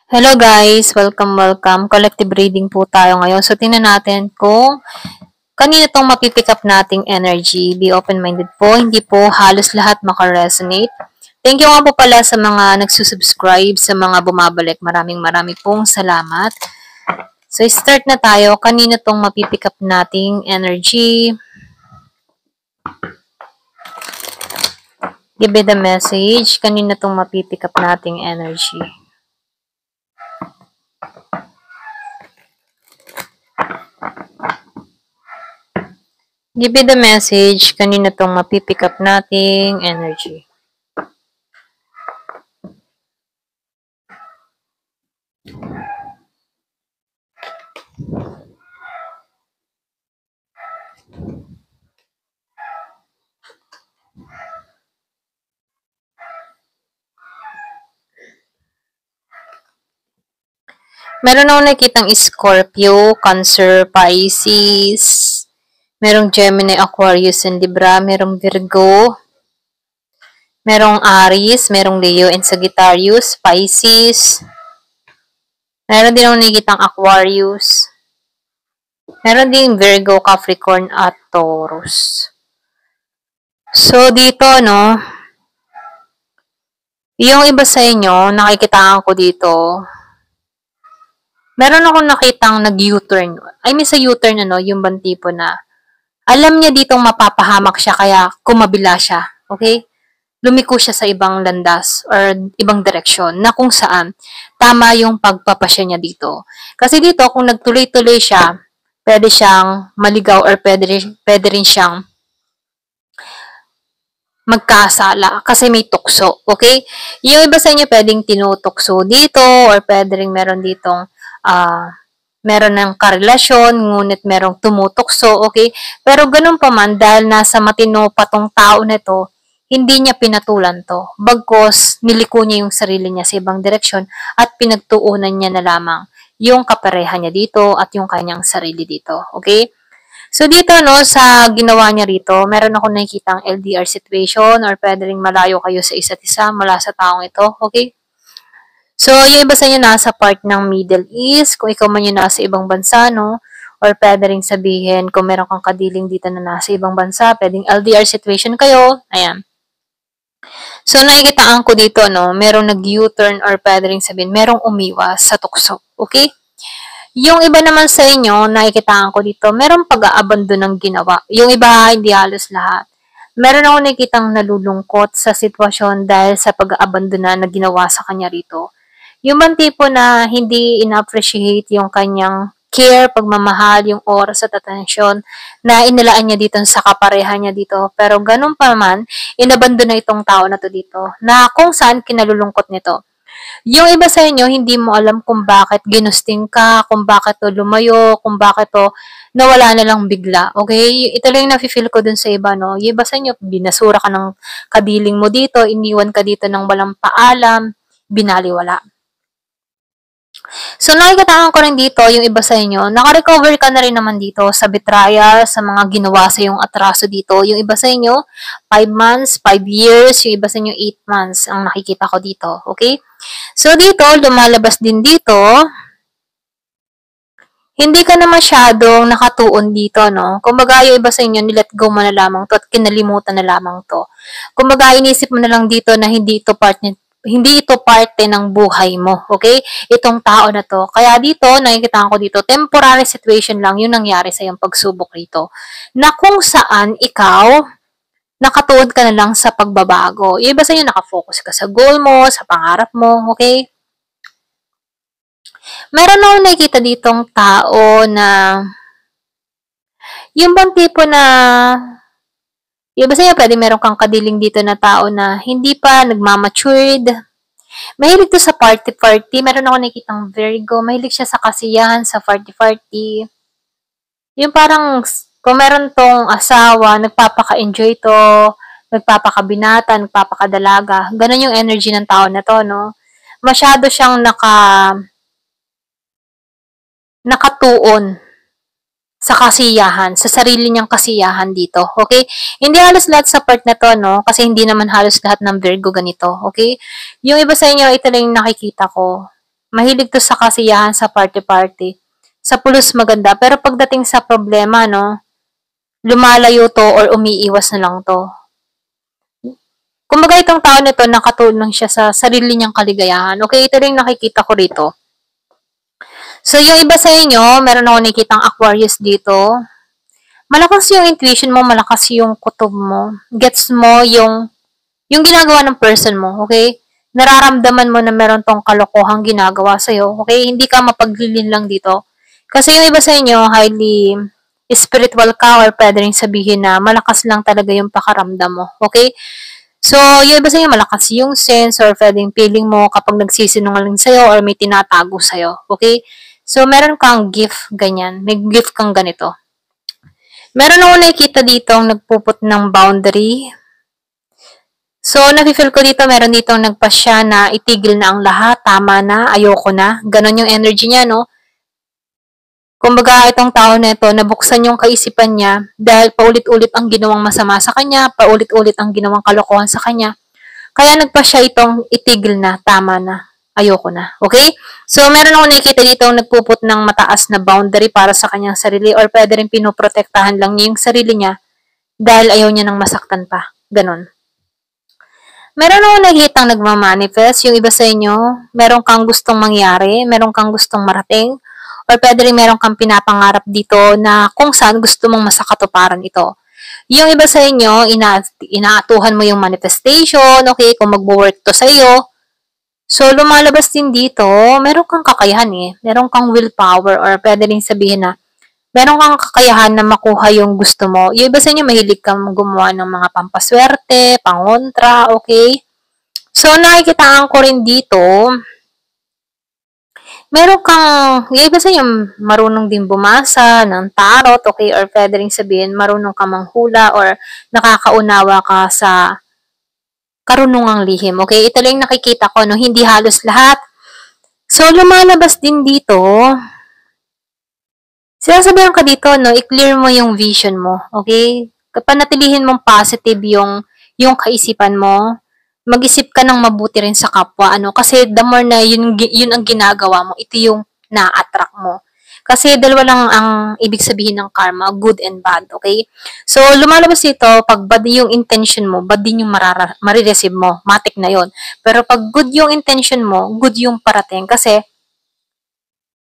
Hello guys! Welcome. Collective reading po tayo ngayon. So, tingnan natin kung kanino itong mapipick up nating energy. Be open-minded po. Hindi po halos lahat makaresonate. Thank you nga po pala sa mga nagsusubscribe, sa mga bumabalik. Maraming pong salamat. So, start na tayo. Kanino itong mapipick up nating energy? Give me the message. Kanino itong mapipick up nating energy? Give me the message, kanina tong mapipick up nating energy. Meron akong nakitang Scorpio, Cancer, Pisces, merong Gemini, Aquarius, and Libra, merong Virgo, merong Aries, merong Leo, and Sagittarius, Pisces, meron din akong nakitang Aquarius, meron din Virgo, Capricorn, at Taurus. So, dito, no, yung iba sa inyo, nakikitaan ko dito, meron akong nakitang nag-U-turn. I mean, sa U-turn, yung bang tipo na, alam niya ditong mapapahamak siya, kaya kumabila siya. Okay? Lumiko siya sa ibang landas or ibang direksyon na kung saan tama yung pagpapasya niya dito. Kasi dito, kung nagtuloy-tuloy siya, pwede siyang maligaw or pwede rin siyang magkasala kasi may tukso. Okay? Yung iba sa inyo pwedeng tinutukso dito or pwede rin meron ditong meron ng karelasyon, ngunit merong tumutukso, okay? Pero ganun pa man, dahil nasa matino pa tong tao na to, hindi niya pinatulan to. Bagkos, niliko niya yung sarili niya sa ibang direksyon at pinagtuunan niya na lamang yung kapareha niya dito at yung kanyang sarili dito, okay? So, dito, no, sa ginawa niya rito, meron ako nakikitang LDR situation or pwede rin malayo kayo sa isa't isa mula sa taong ito, okay? So, yung iba sa inyo nasa part ng Middle East, kung ikaw man yung nasa ibang bansa, no? Or pwede rin sabihin, kung meron kang kadiling dito na nasa ibang bansa, pwedeng LDR situation kayo. Ayan. So, nakikitaan ko dito, no? Merong nag-U-turn or pwede rin sabihin, merong umiwas sa tukso. Okay? Yung iba naman sa inyo, nakikitaan ko dito, merong pag-aabandon ng ginawa. Yung iba, hindi halos lahat. Meron ako nakikitang nalulungkot sa sitwasyon dahil sa pag-aabandon na ginawa sa kanya rito. Yung bang tipo na hindi ina-appreciate yung kanyang care, pagmamahal, yung oras at atensyon na inilaan niya dito sa kapareha niya dito. Pero ganun pa man, inabandon na itong tao na to dito na kung saan kinalulungkot nito. Yung iba sa inyo, hindi mo alam kung bakit ginusting ka, kung bakit to lumayo, kung bakit to nawala na lang bigla. Okay? Ito lang yung nafe-feel ko dun sa iba, no? Yung iba sa inyo, binasura ka ng kadiling mo dito, iniwan ka dito ng walang paalam, binaliwala. So, nakikataan ko rin dito, yung iba sa inyo, naka-recover ka na rin naman dito sa betrayal, sa mga ginawa sa yung atraso dito. Yung iba sa inyo, 5 months, 5 years, yung iba sa inyo, 8 months, ang nakikita ko dito. Okay? So, dito, lumalabas din dito, hindi ka na masyadong nakatuon dito, no? Kumbaga, yung iba sa inyo, nilet go mo na lamang to at kinalimutan na lamang to. Kumbaga, inisip mo na lang dito na hindi ito parte ng buhay mo, okay? Itong tao na to. Kaya dito, nakikita ko dito, temporary situation lang yung nangyari sa iyong pagsubok rito. Na kung saan ikaw, nakatuon ka na lang sa pagbabago. Yung iba sa inyo, nakafocus ka sa goal mo, sa pangarap mo, okay? Meron akong nakikita ditong tao na yung bang tipo na yung iba sa inyo, pwede meron kang kadiling dito na tao na hindi pa nagmamatured. Mahilig to sa party-party. Meron ako nakikitang Virgo. Mahilig siya sa kasiyahan, sa party-party. Yung parang, kung meron tong asawa, nagpapaka-enjoy to, nagpapakabinata, nagpapakadalaga. Ganon yung energy ng tao na to, no? Masyado siyang nakatuon sa kasiyahan, sa sarili niyang kasiyahan dito, okay? Hindi halos lahat sa part na to, no? Kasi hindi naman halos lahat ng Virgo ganito, okay? Yung iba sa inyo, ito lang yung nakikita ko. Mahilig to sa kasiyahan, sa party-party. Sa pulos maganda, pero pagdating sa problema, no, lumalayo to or umiiwas na lang to. Kumbaga itong tao nito, nakatulong siya sa sarili niyang kaligayahan. Okay, ito rin nakikita ko rito. So, yung iba sa inyo, meron ako nakikitang Aquarius dito. Malakas yung intuition mo, malakas yung kutob mo. Gets mo yung ginagawa ng person mo, okay? Nararamdaman mo na meron tong kalokohang ginagawa sa'yo, okay? Hindi ka mapaglilin lang dito. Kasi yung iba sa inyo, highly spiritual ka or pwede rin sabihin na malakas lang talaga yung pakaramdam mo, okay? So, yung iba sa inyo, malakas yung sense or pwedeng feeling mo kapag nagsisinungaling sa'yo or may tinatago sa'yo, okay? So, meron kang gift, ganyan. May gift kang ganito. Meron ako nakikita dito ang nagpuput ng boundary. So, nafe-feel ko dito, meron dito nagpasya na itigil na ang lahat, tama na, ayoko na. Ganon yung energy niya, no? Kumbaga, itong tao na ito, nabuksan yung kaisipan niya dahil paulit-ulit ang ginawang masama sa kanya, paulit-ulit ang ginawang kalokohan sa kanya. Kaya nagpasya itong itigil na, tama na, ayoko na. Okay? So, meron ako nakikita dito nagpuput ng mataas na boundary para sa kanyang sarili or pwede rin pinoprotektahan lang niya yung sarili niya dahil ayaw niya nang masaktan pa. Ganon. Meron ako nakikitang nagmamanifest. Yung iba sa inyo, meron kang gustong mangyari, meron kang gustong marating, or pwede rin meron kang pinapangarap dito na kung saan gusto mong masakatuparan ito. Yung iba sa inyo, inaatuhan mo yung manifestation, okay, kung magwo-work to sa iyo. So, lumalabas din dito, meron kang kakayahan eh. Meron kang willpower or pwede rin sabihin na meron kang kakayahan na makuha yung gusto mo. Yung iba sa inyo, mahilig kang gumawa ng mga pampaswerte, pangontra, okay? So, nakikitaan ko rin dito, meron kang, yung iba sa inyo, marunong din bumasa ng tarot, okay? Or pwede rin sabihin, marunong ka manghula or nakakaunawa ka sa karunungang lihim. Okay, ito lang nakikita ko, no? Hindi halos lahat. So, lumalabas din dito, sinasabihan ka dito, no? I-clear mo yung vision mo. Okay? Panatilihin mong positive yung kaisipan mo. Mag-isip ka ng mabuti rin sa kapwa, ano? Kasi the more na yun ang ginagawa mo, ito yung na-attract mo. Kasi dalawa lang ang ibig sabihin ng karma, good and bad, okay? So, lumalabas ito, pag bad yung intention mo, bad din yung marireceive mo, matik na yon. Pero pag good yung intention mo, good yung parating. Kasi,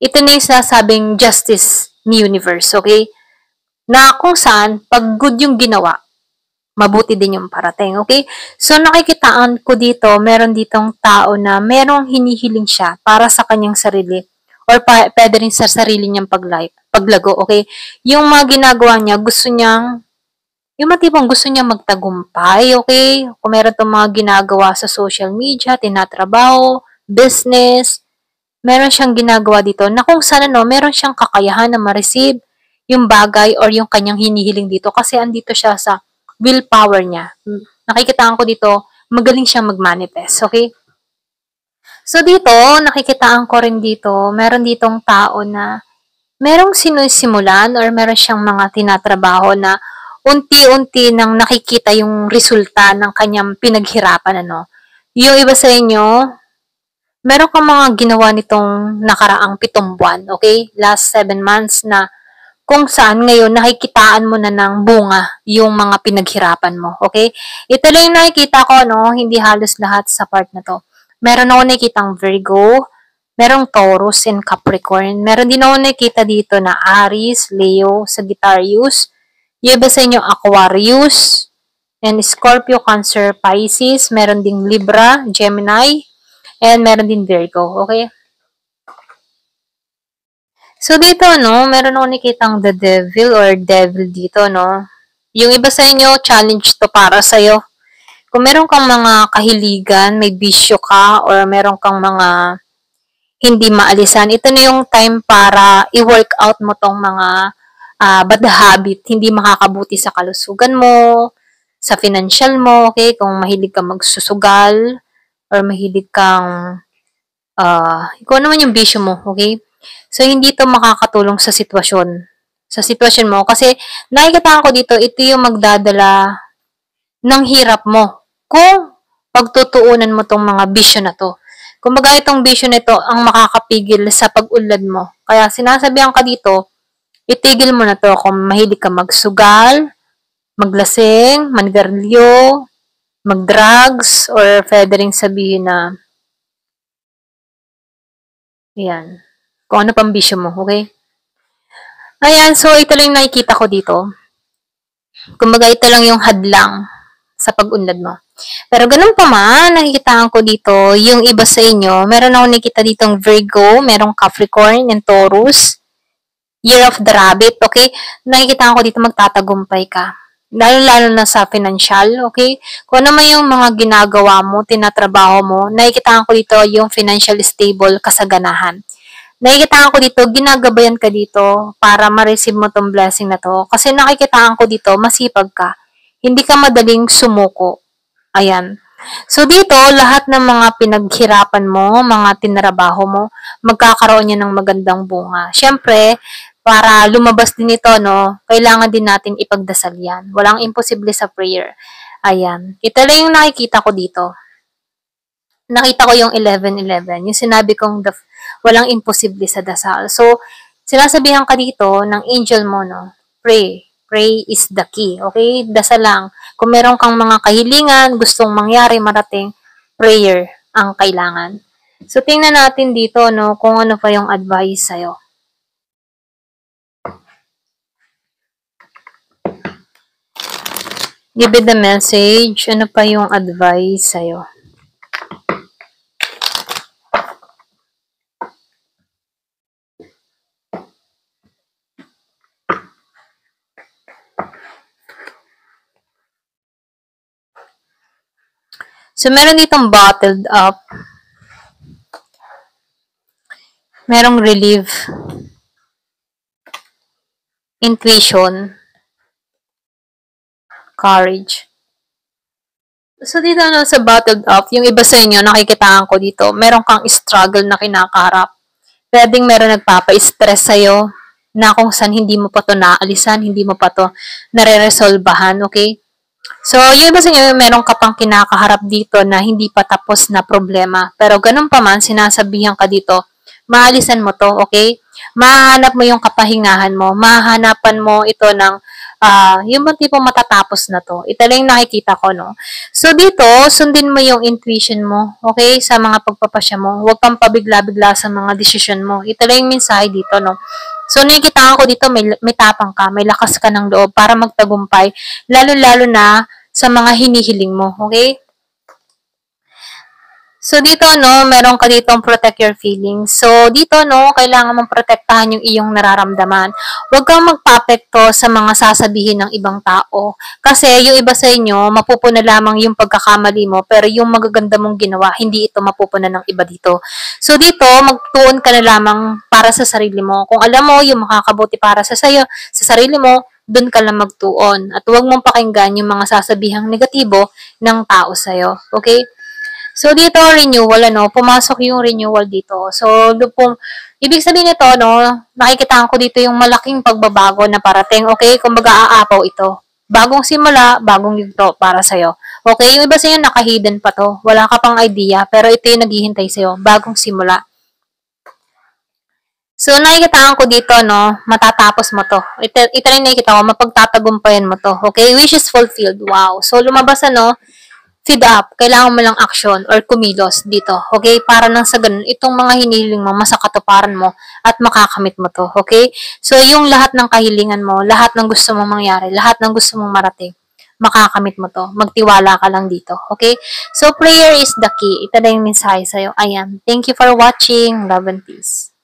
ito na yung sinasabing justice ni universe, okay? Na kung saan, pag good yung ginawa, mabuti din yung parating, okay? So, nakikitaan ko dito, meron ditong tao na merong hinihiling siya para sa kanyang sarili or pwede rin sa sarili niyang paglago, okay? Yung mga ginagawa niya, gusto niyang, yung matibang gusto niya magtagumpay, okay? Kung meron itong mga ginagawa sa social media, tinatrabaho, business, meron siyang ginagawa dito na kung saan ano, meron siyang kakayahan na ma-receive yung bagay or yung kanyang hinihiling dito kasi andito siya sa willpower niya. Nakikitaan ko dito, magaling siyang mag-manifest, okay? So dito, nakikitaan ko rin dito, meron ditong tao na merong sinusimulan or meron siyang mga tinatrabaho na unti-unti nang nakikita yung resulta ng kanyang pinaghirapan, ano. Yung iba sa inyo, meron kang mga ginawa nitong nakaraang 7 buwan, okay? Last 7 months na kung saan ngayon nakikitaan mo na ng bunga yung mga pinaghirapan mo, okay? Ito lang yung nakikita ko, no? Hindi halos lahat sa part na to. Meron ako nakikitang Virgo, merong Taurus and Capricorn. Meron din ako nakikita dito na Aries, Leo, Sagittarius. Yung iba sa inyo Aquarius, and Scorpio, Cancer, Pisces. Meron ding Libra, Gemini, and meron din Virgo, okay? So, dito, no, meron ako nakitang the devil or devil dito, no. Yung iba sa inyo, challenge to para sa'yo. Kung meron kang mga kahiligan, may bisyo ka, or meron kang mga hindi maalisan, ito na yung time para i-work out mo tong mga bad habit, hindi makakabuti sa kalusugan mo, sa financial mo, okay? Kung mahilig kang magsusugal, or mahilig kang, kung ano man yung bisyo mo, okay? So, hindi ito makakatulong sa sitwasyon mo, kasi nakikita ko dito, ito yung magdadala ng hirap mo kung pagtutuunan mo tong mga bisyo na to. Kumbaga itong bisyo nito ang makakapigil sa pag-unlad mo. Kaya sinasabihan ka dito, itigil mo na to kung mahilig ka magsugal, maglasing, manigarilyo, mag-drugs, or pwede ring sabihin na, ayan, kung ano pang bisyo mo, okay? Ayan, so ito lang yung nakikita ko dito. Kumbaga ito lang yung hadlang sa pag-unlad mo. Pero ganun pa man, nakikitaan ko dito, yung iba sa inyo, meron ako nakikita ditong Virgo, merong Capricorn and Taurus, Year of the Rabbit, okay? Nakikitaan ko dito magtatagumpay ka. Lalo-lalo na sa financial, okay? Kung ano man yung mga ginagawa mo, tinatrabaho mo, nakikitaan ko dito yung financial stable kasaganahan. Nakikitaan ko dito, ginagabayan ka dito para ma-receive mo tong blessing na to. Kasi nakikitaan ko dito, masipag ka. Hindi ka madaling sumuko. Ayan. So dito, lahat ng mga pinaghirapan mo, mga tinrabaho mo, magkakaroon yan ng magandang bunga. Siyempre, para lumabas din ito, no, kailangan din natin ipagdasal yan. Walang imposible sa prayer. Ayan. Ito lang yung nakikita ko dito. Nakita ko yung 11-11. Yung sinabi kong walang imposible sa dasal. So, sinasabihan ka dito ng angel mo, no, pray. Pray is the key. Okay? Dasal lang. Kung meron kang mga kahilingan, gustong mangyari, marating, prayer ang kailangan. So, tingnan natin dito, no, kung ano pa yung advice sa'yo. Give it the message. Ano pa yung advice sa'yo? So, meron ditong bottled up. Merong relief. Intuition. Courage. So, dito no, sa bottled up, yung iba sa inyo, nakikitaan ko dito, meron kang struggle na kinakaharap. Pwedeng meron nagpapa-stress sa'yo na kung saan hindi mo pa to naalisan, hindi mo pa to nare-resolbahan, okay? So, yung iba sa inyo, meron ka pang kinakaharap dito na hindi pa tapos na problema. Pero ganun pa man, sinasabihan ka dito, maalisan mo to, okay? Mahanap mo yung kapahingahan mo. Mahahanapan mo ito ng, yung bang tipong matatapos na to. Ito lang yung nakikita ko, no? So, dito, sundin mo yung intuition mo, okay? Sa mga pagpapasya mo. Huwag kang pabigla-bigla sa mga desisyon mo. Ito lang yung mensahe dito, no? So, nakikita ko dito, may tapang ka, may lakas ka ng loob para magtagumpay, lalo-lalo na sa mga hinihiling mo, okay? So, dito, no, meron ka ditong protect your feelings. So, dito, no, kailangan mong protektahan yung iyong nararamdaman. Huwag kang magpapekto sa mga sasabihin ng ibang tao. Kasi, yung iba sa inyo, mapupuna lamang yung pagkakamali mo, pero yung magaganda mong ginawa, hindi ito mapupuna ng iba dito. So, dito, magtuon ka na lamang para sa sarili mo. Kung alam mo, yung makakabuti para sa sarili mo, doon ka lang magtuon. At huwag mong pakinggan yung mga sasabihang negatibo ng tao sa'yo. Okay? So, dito, renewal, ano, pumasok yung renewal dito. So, ibig sabihin nito, no, nakikita ko dito yung malaking pagbabago na parating, okay? Kumbaga, aapaw ito. Bagong simula, bagong yugto para sa'yo. Okay, yung iba sa'yo, naka-hidden pa to. Wala ka pang idea, pero ito yung naghihintay sa'yo. Bagong simula. So, nakikita ko dito, no, matatapos mo to. Ito rin nakikita ko, mapagtatagumpayan mo to. Okay, wishes fulfilled. Wow. So, lumabas, ano, feed up, kailangan mo lang action or kumilos dito, okay? Para nang sa ganun, itong mga hinihiling mo, masakatuparan mo at makakamit mo to, okay? So, yung lahat ng kahilingan mo, lahat ng gusto mong mangyari, lahat ng gusto mong marating, makakamit mo to. Magtiwala ka lang dito, okay? So, prayer is the key. Ito na yung mensahe sa'yo. Ayan. Thank you for watching. Love and peace.